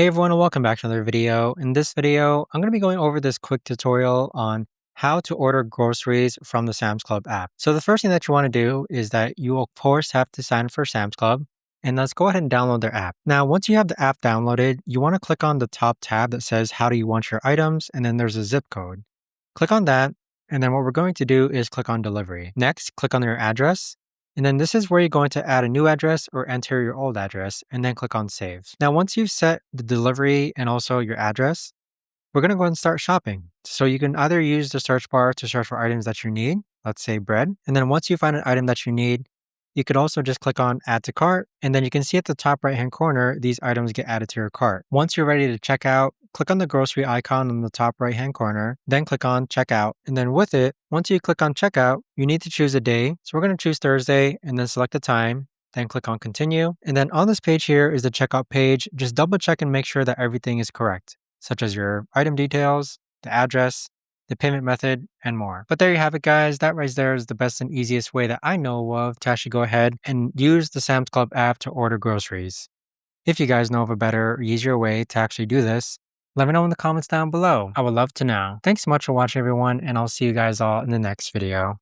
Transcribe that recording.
Hey everyone, and welcome back to another video. In this video, I'm going to be going over this quick tutorial on how to order groceries from the Sam's Club app. So the first thing that you want to do is that you will of course have to sign up for Sam's Club, and let's go ahead and download their app. Now, once you have the app downloaded, you want to click on the top tab that says how do you want your items, and then there's a zip code. Click on that, and then what we're going to do is click on delivery. Next, click on your address. And then this is where you're going to add a new address or enter your old address and then click on save. Now, once you've set the delivery and also your address, we're going to go and start shopping. So you can either use the search bar to search for items that you need, let's say bread. And then once you find an item that you need, you could also just click on add to cart. And then you can see at the top right hand corner, these items get added to your cart. Once you're ready to check out, click on the grocery icon on the top right hand corner, then click on checkout. And then with it, once you click on checkout, you need to choose a day. So we're going to choose Thursday and then select the time. Then click on continue. And then on this page here is the checkout page. Just double check and make sure that everything is correct, such as your item details, the address, the payment method, and more. But there you have it, guys. That right there is the best and easiest way that I know of to actually go ahead and use the Sam's Club app to order groceries. If you guys know of a better or easier way to actually do this, let me know in the comments down below. I would love to know. Thanks so much for watching, everyone, and I'll see you guys all in the next video.